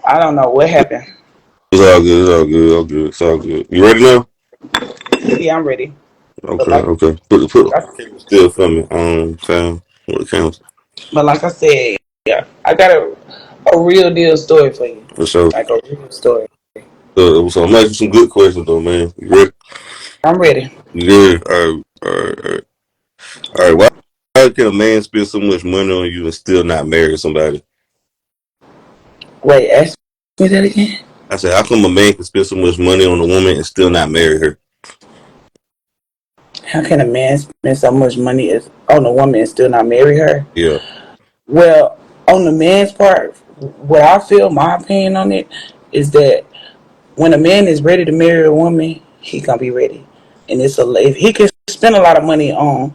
I don't know what happened. It's all good. It's all good. All good. It's all good. You ready now? Yeah, I'm ready. But Okay. like, Okay. Put I, the camera still for me. Sam. What the camera but like I said, yeah, I got a real deal story for you. for sure. Like a real story. So I'm asking some good questions though, man. You ready? I'm ready. You good? All right. All right. All right. All right. Why can a man spend so much money on you and still not marry somebody? Wait, ask me that again. I said, how come a man can spend so much money on a woman and still not marry her? How can a man spend so much money on a woman and still not marry her? Yeah. Well, on the man's part, what I feel, my opinion on it, is that when a man is ready to marry a woman, he gonna be ready. And if he can spend a lot of money on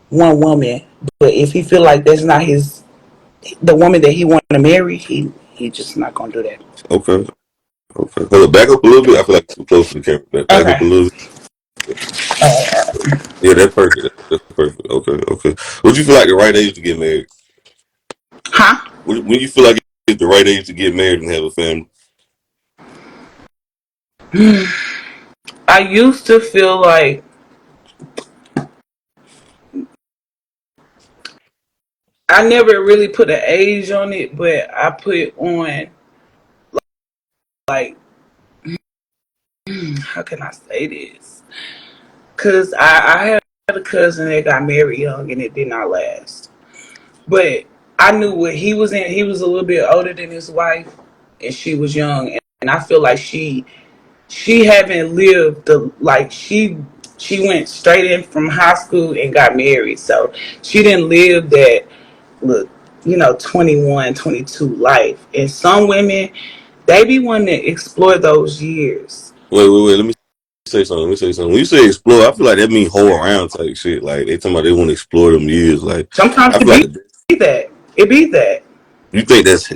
one woman, but if he feel like that's not the woman that he want to marry, he just not gonna do that. Okay. Okay. Hold up. Back up a little bit. I feel like it's too close to the camera. Back up a Okay. little bit. Yeah, that's perfect. That's perfect. Okay. Okay. Would you feel like the right age to get married? Huh? When you feel like it's the right age to get married and have a family? I used to feel like I never really put an age on it, but I put on like how can I say this? Cause I had a cousin that got married young and it did not last. But I knew what he was in. He was a little bit older than his wife, and she was young. And I feel like she haven't lived the like she went straight in from high school and got married, so she didn't live that look 21, 22 life. And some women, they be wanting to explore those years. Wait. Let me say something. Let me say something. When you say explore, I feel like that means whole around type shit. Like they talking about they want to explore them years. Like Sometimes I it feel like be that. It be that. you think that's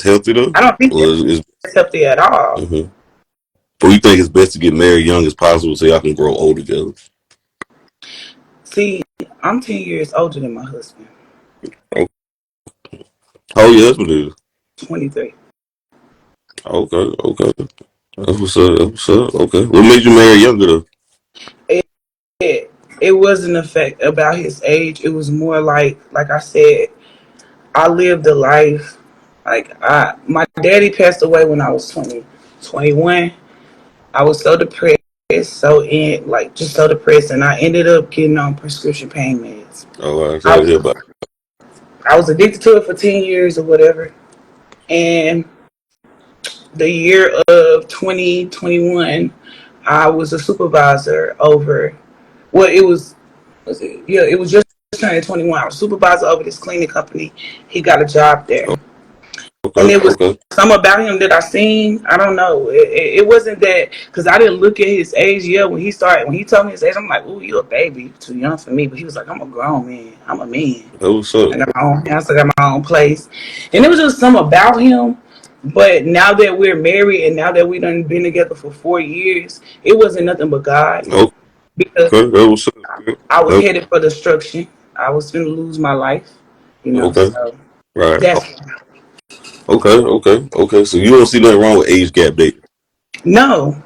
healthy though, I don't think or is that's healthy at all. mm-hmm. Or you think it's best to get married young as possible so y'all can grow old together? See, I'm 10 years older than my husband. Okay. How old your husband is? 23. Okay. Okay. That's what's up. That's what's up. Okay. What made you marry younger though? It, it wasn't a fact about his age. It was more like I said, I lived a life. Like my daddy passed away when I was 20, 21. I was so depressed, just so depressed, and I ended up getting on prescription pain meds. Oh, I I sorry to hear was about. I was addicted to it for 10 years or whatever, and the year of 2021, I was a supervisor over. Well, was it? Yeah, it was just turning 21. I was supervisor over this cleaning company. He got a job there. And Okay. it was Okay. some about him that I seen. I don't know. It wasn't that because I didn't look at his age. Yeah, when he told me his age, I'm like, "Ooh, you a baby, you too young for me." But he was like, "I'm a grown man. I'm a man. That was I up. got my own house. I got my own place." And it was just some about him. But now that we're married and now that we done been together for 4 years, it wasn't nothing but God Okay. because That was up. I was That, headed for destruction. I was going to lose my life, okay. So Right. that's Okay. Okay. Okay. So you don't see nothing wrong with age gap dating. no.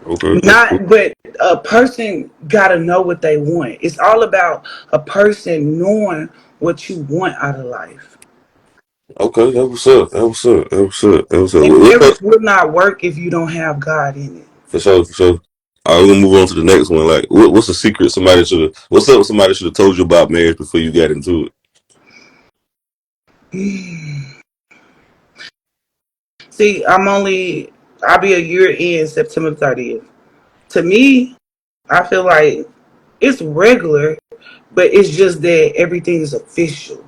Okay. That's cool. Not, but a person gotta know what they want. It's all about a person knowing what you want out of life. Okay. That was up. That was up. That was up. That was up. And What marriage color? will not work if you don't have God in it. For sure. For sure. All right, we're gonna move on to the next one. Like, what's a secret somebody should have? What's up? Somebody should have told you about marriage before you got into it. See, I'll be a year in September 30th. To me, I feel like it's regular, but it's just that everything is official.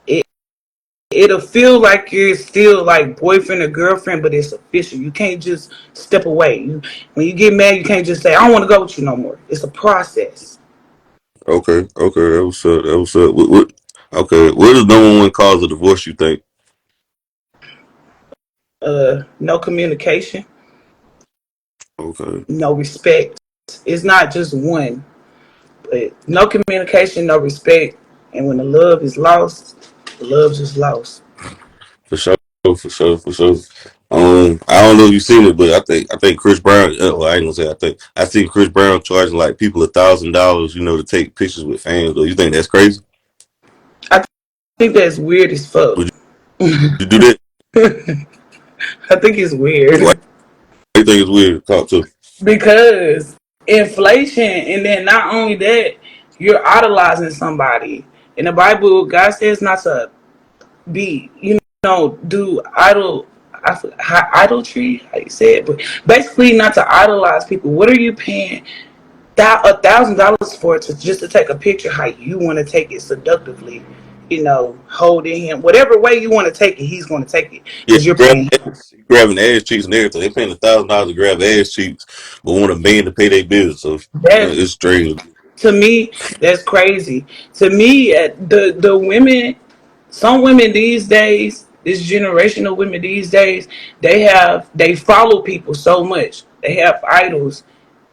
It it'll feel like you're still like boyfriend or girlfriend, but it's official. You can't just step away. When you get mad, you can't just say, "I don't want to go with you no more." It's a process. Okay. Okay. That was up. That was up. Okay. What is the number one cause of divorce? You think? No communication, Okay. no respect. It's not just one, but no communication, no respect. And when the love is lost, the love's just lost. For sure. For sure. For sure. I don't know if you've seen it, but I think Chris Brown. Well, I ain't gonna say I seen Chris Brown charging like people $1,000, to take pictures with fans. Though you think that's crazy? I think that's weird as fuck. Would you do that? I think it's Why weird do you think it's weird to talk to? because inflation, and then not only that, you're idolizing somebody. In the Bible, God says not to be, do idolatry, how you say it, but basically not to idolize people. What are you paying $1,000 for just to take a picture how you want to take it seductively? Holding him, whatever way you want to take it, he's going to take it Yeah, because you're paying him. grabbing ass cheeks and everything. They paying $1,000 to grab ass cheeks, but want a man to pay their bills. So That's it's strange. to me, that's crazy. To me, the women, some women these days, this generation of women these days, they follow people so much. They have idols,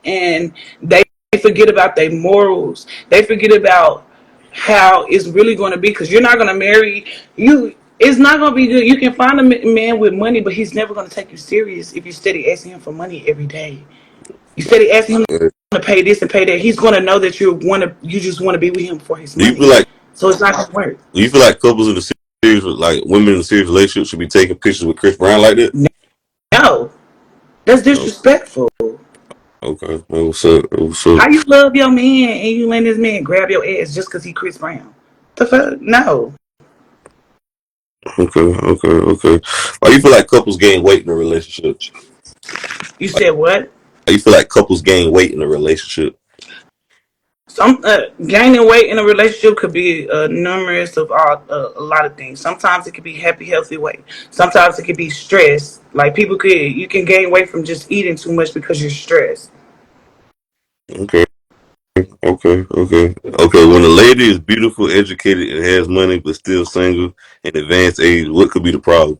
and they forget about their morals. They forget about how it's really going to be because you're not going to marry you. It's not going to be good. You can find a man with money, but he's never going to take you serious if you steady asking him for money every day. You steady asking him Uh, to pay this and pay that. He's going to know that you just want to be with him for his do you feel money. like So it's not going to work. do you feel like couples in the serious, like women in a serious relationship, should be taking pictures with Chris Brown like that? No, that's No. disrespectful. Okay. What's up? What's up? How you love your man and you let this man grab your ass just because he Chris Brown? The fuck? No. Okay. Okay. Okay. Why you feel like couples gain weight in a relationship? You said what? Why you feel like couples gain weight in a relationship? Some gaining weight in a relationship could be numerous of a lot of things. Sometimes it could be happy, healthy weight. Sometimes it could be stress. Like you can gain weight from just eating too much because you're stressed. Okay. Okay. Okay. Okay. When a lady is beautiful, educated, and has money, but still single in advanced age, what could be the problem?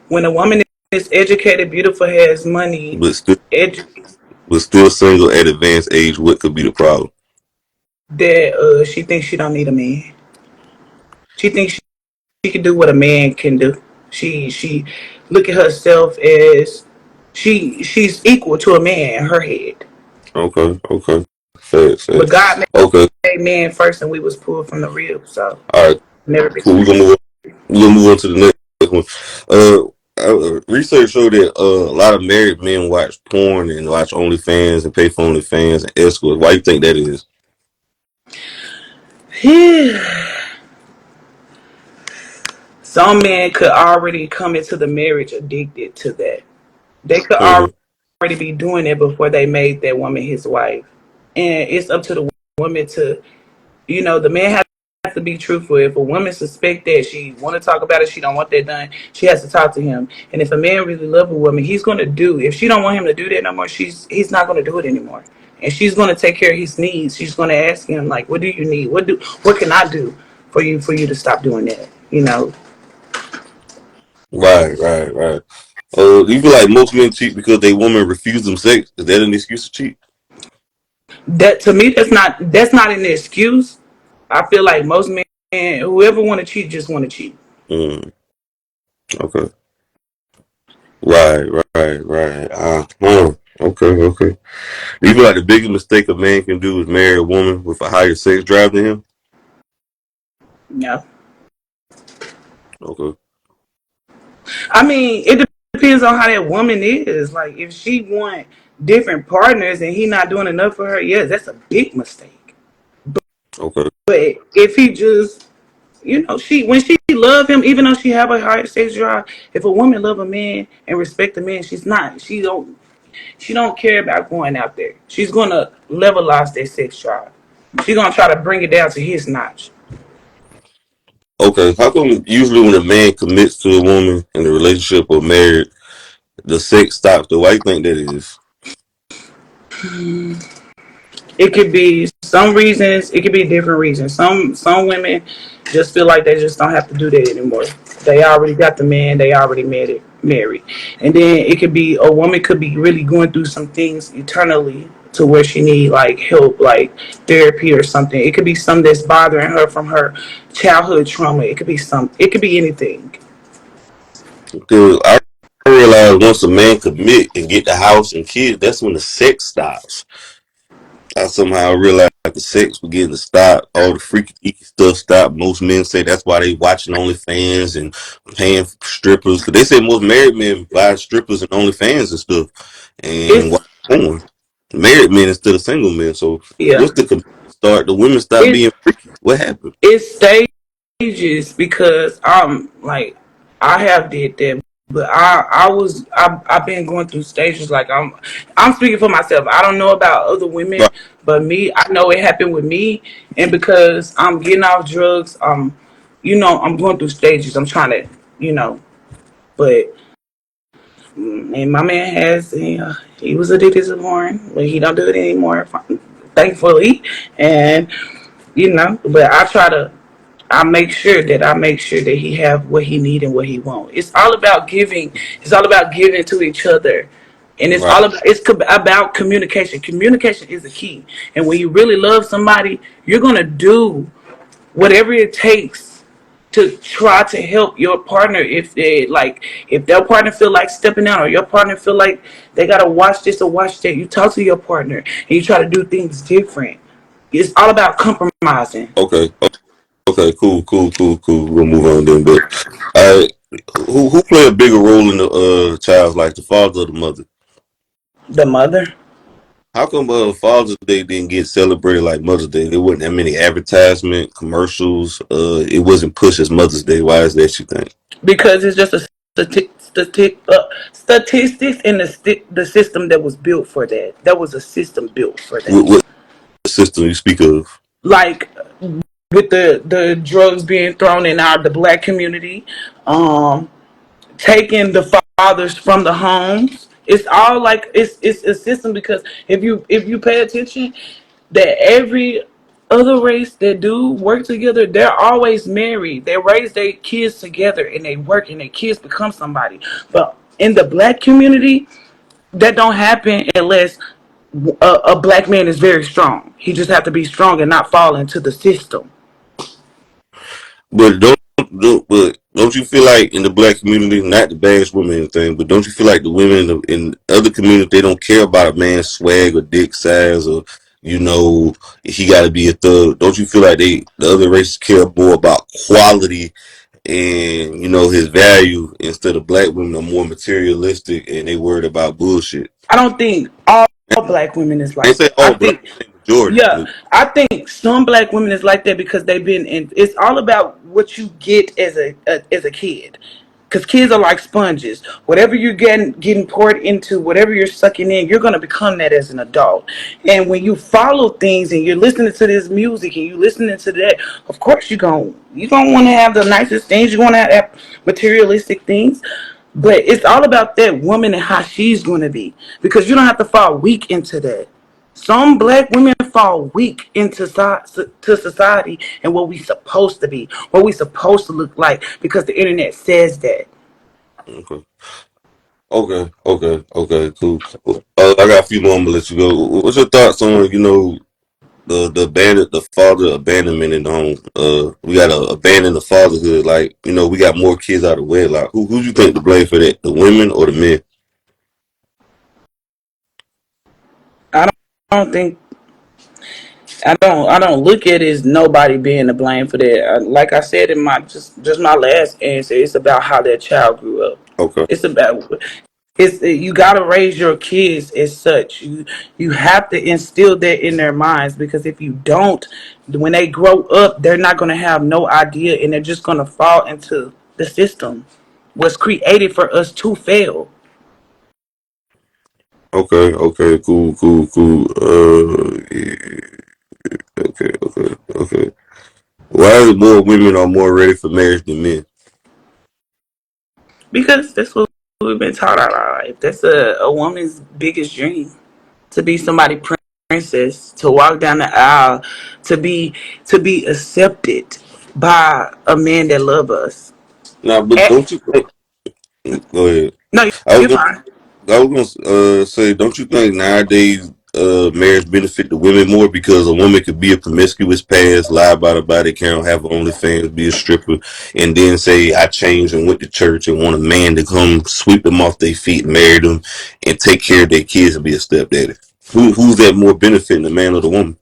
When a woman is educated, beautiful, has money, But still, edu- but still single at advanced age, what could be the problem? that she thinks she don't need a man. She thinks she can do what a man can do. She look at herself as she's equal to a man in her head. Okay. Okay. Facts. But Facts. God Okay. made man first, and we was pulled from the rib, so All right. never been Cool. straight. We're gonna move on to the next one. Research showed that a lot of married men watch porn and watch OnlyFans and pay for OnlyFans and escorts. Why you think that is? Some men could already come into the marriage addicted to that. They could Mm-hmm. already be doing it before they made that woman his wife, and it's up to the woman to, the man has to be truthful. If a woman suspect that she want to talk about it, she don't want that done, she has to talk to him. And if a man really love a woman, he's going to do. If she don't want him to do that no more, he's not going to do it anymore. And she's going to take care of his needs. She's going to ask him like, "What do you need? What can I do for you to stop doing that?" Right, right, right. Do you feel like most men cheat because they woman refuse them sex? Is that an excuse to cheat? That to me, that's not an excuse. I feel like most men, whoever want to cheat, just want to cheat. Mm, okay. Right, right, right. Okay, okay. Do you feel like the biggest mistake a man can do is marry a woman with a higher sex drive than him? No, Okay, I mean it depends on how that woman is. Like if she want different partners and he not doing enough for her, yes, that's a big mistake. okay. But if he just, she when she love him, even though she have a higher sex drive, if a woman love a man and respect a man, she don't care about going out there. She's gonna levelize that sex drive. She's gonna try to bring it down to his notch. Okay, how come usually when a man commits to a woman in a relationship or married, the sex stops? Though, why you think that is? It could be some reasons. It could be different reasons. Some women just feel like they just don't have to do that anymore. They already got the man. They already married. And then it could be a woman could be really going through some things eternally to where she need like help, like therapy or something. It could be something that's bothering her from her childhood trauma. It could be anything. Because I because once a man commit and get the house and kids, that's when the sex stops. I somehow realized the sex began to stop, all the freaky deaky stuff stopped. Most men say that's why they watching OnlyFans and paying for strippers. Because they say most married men buy strippers and OnlyFans and stuff and It's watch porn. Married men instead of single men. So yeah. once the commitment start, the women stop being It's freaky. What happened? it's stages because like I have did that, but I've been going through stages. Like I'm speaking for myself. I don't know about other women, Right. but me, I know it happened with me, and because I'm getting off drugs, I'm going through stages. I'm trying to, but and my man he was addicted to porn, but he don't do it anymore, thankfully, and but I make sure that he have what he need and what he want. It's all about giving. It's all about giving to each other, and Right. it's about communication. Communication is the key. And when you really love somebody, you're gonna do whatever it takes to try to help your partner. If their partner feel like stepping out, or your partner feel like they gotta watch this or watch that, you talk to your partner and you try to do things different. It's all about compromising. Okay. Okay. Cool. Cool. Cool. Cool. We'll move on then. But I, who play a bigger role in the child's life, the father or the mother? The mother. How come Father's Day didn't get celebrated like Mother's Day? There wasn't that many advertisement commercials. It wasn't pushed as Mother's Day. Why is that, you think? Because it's just a statistics in the system that was built for that. That was a system built for that. What system you speak of? Like with the drugs being thrown in the black community, taking the fathers from the homes. It's all like it's a system because if you pay attention, that every other race that do work together, they're always married. They raise their kids together and they work and their kids become somebody. But in the black community, that don't happen unless a black man is very strong. He just have to be strong and not fall into the system. But don't you feel like in the black community, not the bash women and thing, but don't you feel like the women in other communities, they don't care about a man's swag or dick size, or he got to be a thug? Don't you feel like the other races care more about quality and his value, instead of black women are more materialistic and they worried about bullshit? I don't think all black women is I ain't like say that. I all black, think, I say majority. yeah, I think some black women is like that because they've been in. It's all about what you get as a kid, because kids are like sponges. Whatever you're getting poured into, whatever you're sucking in, you're gonna become that as an adult. And when you follow things and you're listening to this music and you listening to that, of course you gonna want to have the nicest things. You want to have materialistic things. But it's all about that woman and how she's going to be. Because you don't have to fall weak into that. Some black women fall weak into to society and what we supposed to be, what we supposed to look like, because the internet says that. Okay. Okay, cool. I got a few more. I'm gonna let you go. What's your thoughts on the father abandonment in the home? We gotta abandon the fatherhood. Like, we got more kids out of wedlock. Who you think to blame for that? The women or the men? I don't think I don't look at it as nobody being to blame for that. Like I said in my just my last answer, it's about how that child grew up. Okay, It's about you got to raise your kids as such. You have to instill that in their minds, because if you don't, when they grow up, they're not going to have no idea, and they're just going to fall into the system was created for us to fail. okay, cool. Okay. Why is it more women are more ready for marriage than men? Because that's what we've been taught all our life. That's a woman's biggest dream, to be somebody princess, to walk down the aisle, to be accepted by a man that love us. Now, but Eh, don't you think? Go ahead. no, I was you're gonna fine. say, don't you think nowadays marriage benefit the women more because a woman could be a promiscuous past, lie about her body count, have OnlyFans, be a stripper, and then say I changed and went to church and want a man to come sweep them off their feet, marry them, and take care of their kids and be a stepdaddy. Who's that more benefiting, the man or the woman?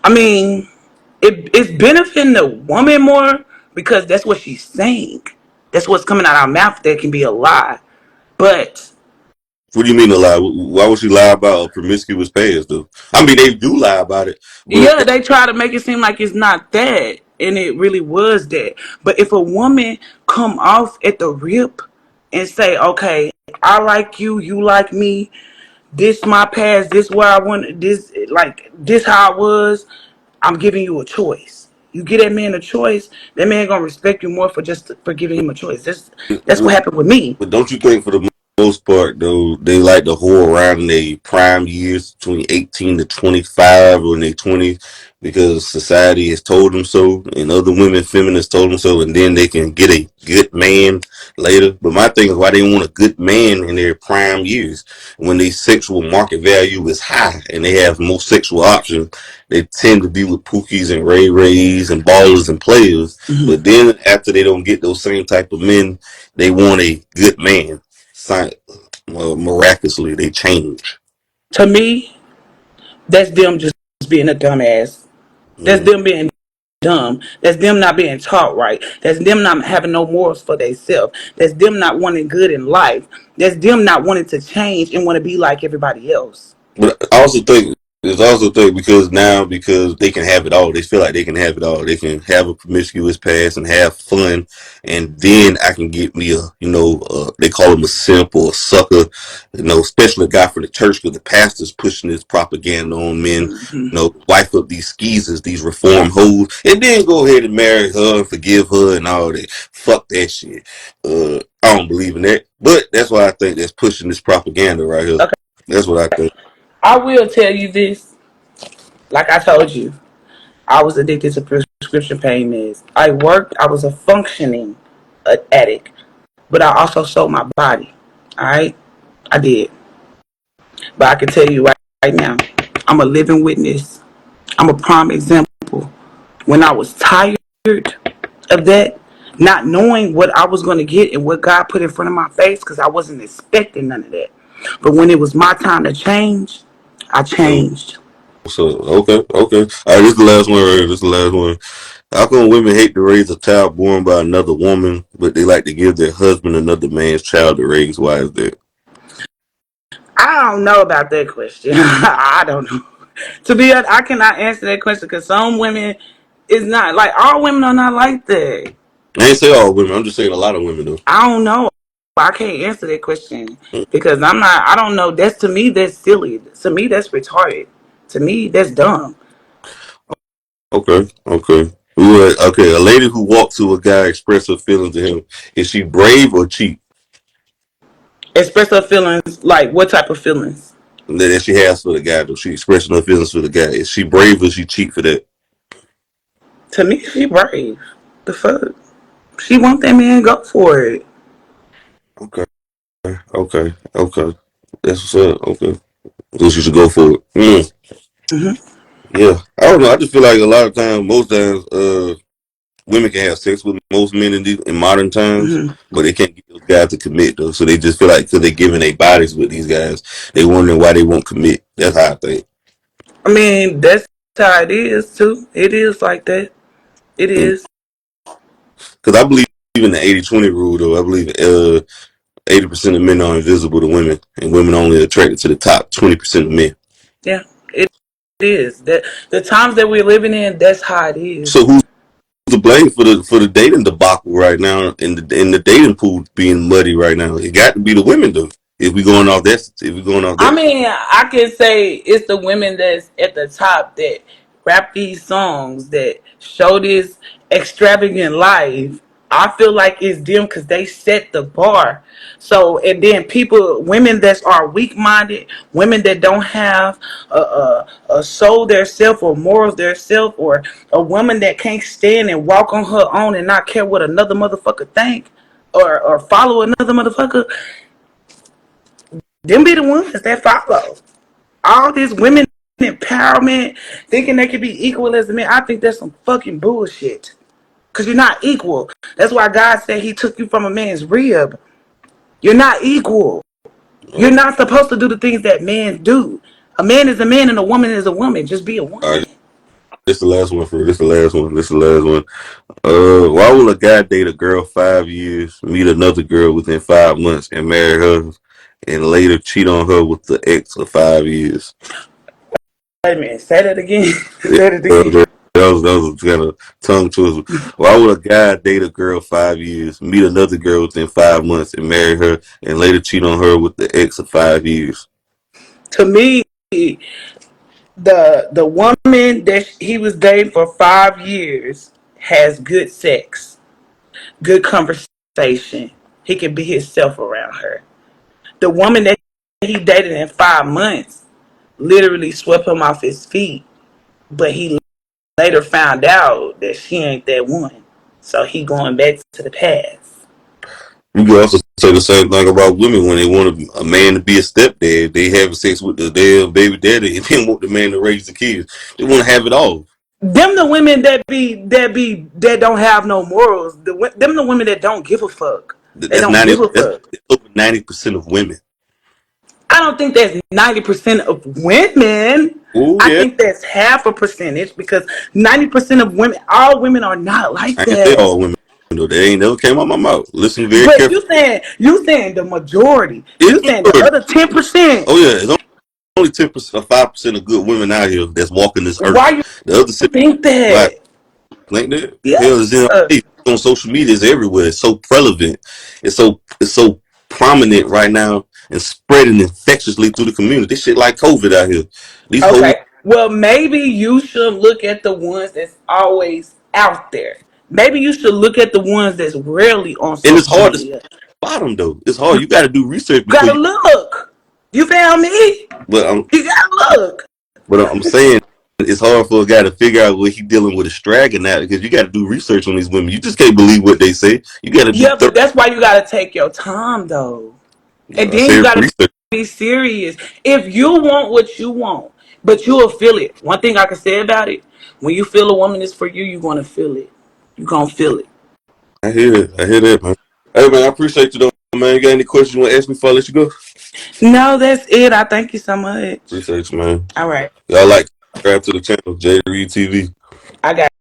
I mean, it's benefiting the woman more because that's what she's saying. That's what's coming out of our mouth that can be a lie. But What do you mean a lie? Why would she lie about a promiscuous past, though? I mean, they do lie about it, but yeah, they try to make it seem like it's not that, and it really was that. But if a woman come off at the rip and say, "Okay, I like you, you like me. This my past. This where I want. This like this how I was. I'm giving you a choice." You get that man a choice, that man gonna respect you more for just for giving him a choice. That's what happened with me. But don't you think, for the most part, though, they like to whore around in their prime years between 18 to 25 or in their 20s because society has told them so, and other women, feminists, told them so, and then they can get a good man later. But my thing is, why they want a good man in their prime years when their sexual market value is high and they have more sexual options? They tend to be with pookies and ray rays and ballers and players. Mm-hmm. But then after they don't get those same type of men, they want a good man. Miraculously, they change. To me, that's them just being a dumbass. That's Mm. them being dumb. That's them not being taught right. That's them not having no morals for themselves. That's them not wanting good in life. That's them not wanting to change and want to be like everybody else. But I also think there's also think because they can have it all. They feel like they can have it all. They can have a promiscuous past and have fun, and then I can get me a they call him a simp or a sucker, especially a guy from the church because the pastor's pushing this propaganda on men. Mm-hmm. Wife up these skeezers, these reform hoes, and then go ahead and marry her and forgive her and all that. Fuck that shit. I don't believe in that, but that's why I think that's pushing this propaganda right here. Okay, That's what I think. I will tell you this. Like I told you, I was addicted to prescription pain meds. I worked. I was a functioning addict, but I also sold my body. All right, I did. But I can tell you right now, I'm a living witness. I'm a prime example. When I was tired of that, not knowing what I was going to get and what God put in front of my face, because I wasn't expecting none of that. But when it was my time to change, I So, changed. okay. All right, this is the last one. Right here. This is the last one. How come women hate to raise a child born by another woman, but they like to give their husband another man's child to raise? Why is that? I don't know about that question. I don't know. To be honest, I cannot answer that question because some women is not like all women are not like that. I ain't say all women. I'm just saying a lot of women do. I don't know. I can't answer that question because I'm not. I don't know. That's to me. That's silly. To me, that's retarded. To me, that's dumb. Okay. Okay. A lady who walks to a guy express her feelings to him. Is she brave or cheap? Express her feelings. Like what type of feelings? That she has for the guy. Though she expressing her feelings for the guy. Is she brave or is she cheap for that? To me, she brave. The fuck. She want that man. Go for it. Okay. Okay. That's what's up. Okay. So she should go for it. Hmm. Yeah, I don't know. I just feel like a lot of times, most times, women can have sex with most men in modern times, Hmm. but they can't get those guys to commit though. So they just feel like because they're giving their bodies with these guys, they wondering why they won't commit. That's how I think. I mean, that's how it is too. It is like that. It is. Because I believe in the 80-20 rule though. I believe 80% of men are invisible to women, and women only attracted to the top 20% of men. Yeah. It is. That the times that we're living in, that's how it So is. who's to blame for the dating debacle right now and the dating pool being muddy right now? It got to be the women though. If we going off I that, mean, I can say it's the women that's at the top that rap these songs that show this extravagant life. I feel like it's them because they set the bar. So, and then people, women that are weak minded, women that don't have a soul their self or morals their self, or a woman that can't stand and walk on her own and not care what another motherfucker think or follow another motherfucker, Them be the ones that follow. All this women empowerment, thinking they can be equal as a man. I think that's some fucking bullshit. Cause you're not equal. That's why God said He took you from a man's rib. You're not equal. You're All not supposed to do the things that men do. A man is a man and a woman is a woman. Just be a right, woman. this the last one for this. The last one. This the last one. Why will a guy date a girl 5 years, meet another girl within 5 months, and marry her, and later cheat on her with the ex of 5 years? Wait a minute. Say that again. Yeah, Say that again. that was kind of tongue twister. Why would a guy date a girl 5 years, meet another girl within 5 months, and marry her, and later cheat on her with the ex of 5 years? To me, the woman that he was dating for 5 years has good sex, good conversation. He can be himself around her. The woman that he dated in 5 months literally swept him off his feet, but he later found out that she ain't that one. So he going back to the past. You can also say the same thing about women when they want a man to be a stepdad. They have sex with the damn baby daddy and then want the man to raise the kids. They want to have it all. Them the women that don't have no morals. Them the women that don't give a fuck. They That's don't 90. give a That's fuck. over 90% of women. I don't think that's 90% of women. Oh I yeah, think that's half a percentage because 90% of women, all women are not like I can say that. all women. Though they ain't never came out my mouth. Listen very But carefully. you saying the majority. It's You saying the majority. other 10%. Oh yeah, it's only 10% or 5% of good women out here that's walking this Why earth. you The other 70, think why that? like that? Yeah. Hell is in on social media. It's everywhere. It's so prevalent. It's so prominent right now and spreading infectiously through the community. This shit like COVID out here. These whole Okay. Well, maybe you should look at the ones that's always out there. Maybe you should look at the ones that's rarely on and it's social hard to media. spot them though. It's hard. You got to do research before Gotta you. look. You found me? But I'm You gotta look. but I'm saying it's hard for a guy to figure out what he dealing with a stragging at because you got to do research on these women. You just can't believe what they say. You got to do Yeah, but that's why you gotta take your time though. And I then you said gotta research. be serious. If you want what you want, but you'll feel it. One thing I can say about it, when you feel a woman is for you, you're gonna feel it. You're gonna feel it. I hear it. I hear that, man. Hey man, I appreciate you though, man. You got any questions you want to ask me before I let you go? No, that's it. I thank you so much. Appreciate you, man. All right. Y'all like subscribe to the channel, J Reed TV. I got